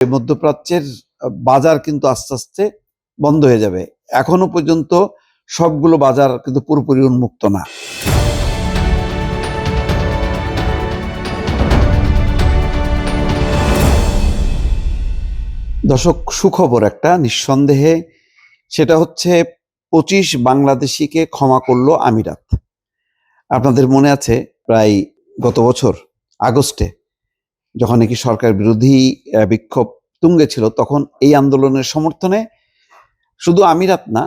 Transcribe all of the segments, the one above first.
মধ্যপ্রাচ্যের বাজার কিন্তু আস্তে আস্তে বন্ধ হয়ে যাবে। এখনো পর্যন্ত সবগুলো বাজার কিন্তু পুরোপুরি উন্মুক্ত না। দর্শক, সুখবর একটা নিঃসন্দেহে, সেটা হচ্ছে 25 বাংলাদেশিকে ক্ষমা করলো আমিরাত। আপনাদের মনে আছে প্রায় গত বছর আগস্টে যখন নাকি সরকার বিরোধী বিক্ষোভ তুঙ্গে ছিল, তখন এই আন্দোলনের সমর্থনে শুধু আমিরাত না,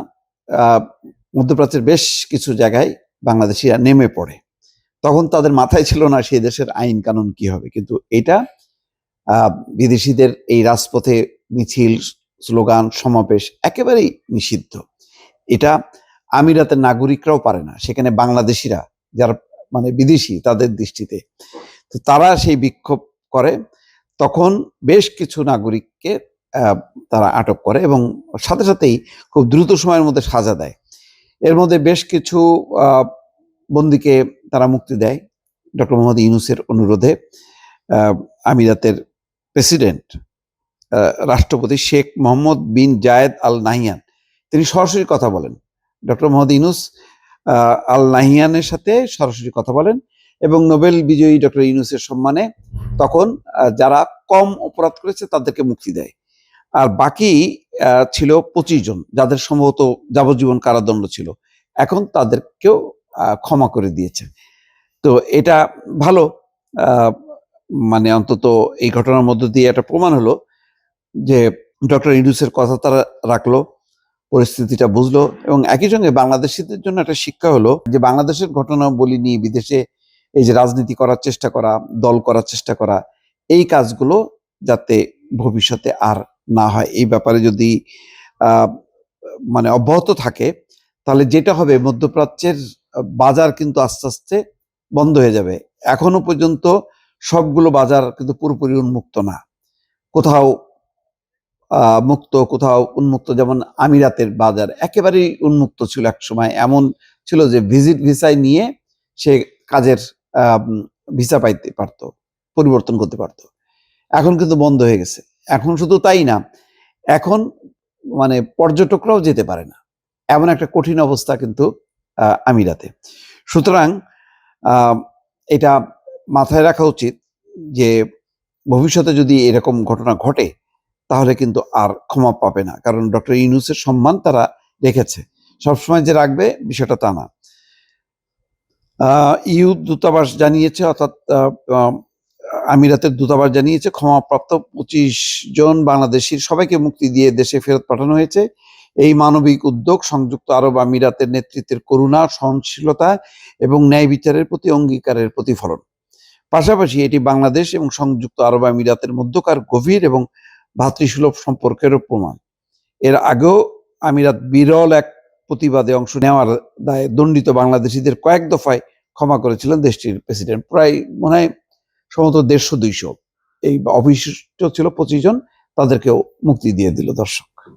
মধ্যপ্রাচ্যের বেশ কিছু জায়গায় বাংলাদেশিরা নেমে পড়ে। তখন তাদের মাথায় ছিল না সেই দেশের আইন কানুন কি হবে, কিন্তু এটা বিদেশিদের এই রাজপথে মিছিল, স্লোগান, সমাবেশ একেবারেই নিষিদ্ধ। এটা আমিরাতের নাগরিকরাও পারে না, সেখানে বাংলাদেশিরা যারা মানে বিদেশি তাদের দৃষ্টিতে, তো তারা সেই বিক্ষোভ করে। তখন বেশ কিছু নাগরিককে তারা আটক করে এবং সাথে সাথেই খুব দ্রুত সময়ের মধ্যে সাজা দেয়। এর মধ্যে বেশ কিছু বন্দীকে তারা মুক্তি দেয় ডক্টর মোহাম্মদ ইউনূসের অনুরোধে। আমিরাতের প্রেসিডেন্ট রাষ্ট্রপতি শেখ মোহাম্মদ বিন জায়েদ আল নাহিয়ান তিনি সরাসরি কথা বলেন, ডক্টর মোহাম্মদ ইউনূস আল নাহিয়ানের সাথে সরাসরি কথা বলেন এবং নোবেল বিজয়ী ডক্টর ইউনূসের সম্মানে তখন যারা কম অপরাধ করেছে তাদেরকে মুক্তি দেয়। আর বাকি ছিল 25 জন যাদের সম্ভবত যাবজ্জীবন কারাদণ্ড ছিল, এখন তাদেরকেও ক্ষমা করে দিয়েছে। তো এটা ভালো, মানে অন্তত এই ঘটনার মধ্য দিয়ে একটা প্রমাণ হলো যে ডক্টর ইউনূসের কথা তারা রাখলো, পরিস্থিতিটা বুঝলো এবং একই সঙ্গে বাংলাদেশিদের জন্য একটা শিক্ষা হলো যে বাংলাদেশের ঘটনা বলিনি, বিদেশে এই যে রাজনীতি করার চেষ্টা করা, দল করার চেষ্টা করা, এই কাজগুলো যাতে ভবিষ্যতে আর না হয়, এই ব্যাপারে যদি মানে অব্যাহত থাকে তাহলে যেটা হবে, মধ্যপ্রাচ্যের বাজার কিন্তু আস্তে আস্তে বন্ধ হয়ে যাবে। এখনো পর্যন্ত সবগুলো বাজার কিন্তু পুরোপুরি উন্মুক্ত না, কোথাও মুক্ত, কোথাও উন্মুক্ত। যেমন আমিরাতের বাজার একেবারেই উন্মুক্ত ছিল, এক সময় এমন ছিল যে ভিজিট ভিসায় নিয়ে সে কাজের ভিসা পাইতে পারত, পরিবর্তন করতে পারত। এখন কিন্তু বন্ধ হয়ে গেছে। এখন শুধু তাই না, এখন মানে পর্যটকরাও যেতে পারে না, এমন একটা কঠিন অবস্থা কিন্তু আমিরাতে। সুতরাং এটা মাথায় রাখা উচিত যে ভবিষ্যতে যদি এরকম ঘটনা ঘটে তাহলে কিন্তু আর ক্ষমা পাবে না, কারণ ডক্টর ইউনূসের সম্মান তারা রেখেছে। সবসময় যে রাখবে বিষয়টা তা না। ইউ দূতাবাস জানিয়েছে, অর্থাৎ আমিরাতের দূতাবাস জানিয়েছে ক্ষমাপ্রাপ্ত 25 জন বাংলাদেশির সবাইকে মুক্তি দিয়ে দেশে ফেরত পাঠানো হয়েছে। এই মানবিক উদ্যোগ সংযুক্ত আরব আমিরাতের নেতৃত্বের করুণা, সহনশীলতা এবং ন্যায় বিচারের প্রতি অঙ্গীকারের প্রতিফলন। পাশাপাশি এটি বাংলাদেশ এবং সংযুক্ত আরব আমিরাতের মধ্যকার গভীর এবং ভ্রাতৃসুলভ সম্পর্কেরও প্রমাণ। এর আগেও আমিরাত বিরল এক প্রতিবাদে অংশ নেওয়ার দায়ে দণ্ডিত বাংলাদেশিদের কয়েক দফায় ক্ষমা করেছিলেন দেশটির প্রেসিডেন্ট। প্রায় মনে হয় সম্ভবত 150-200 এই অবশিষ্ট ছিল 25 জন, তাদেরকেও মুক্তি দিয়ে দিল। দর্শক।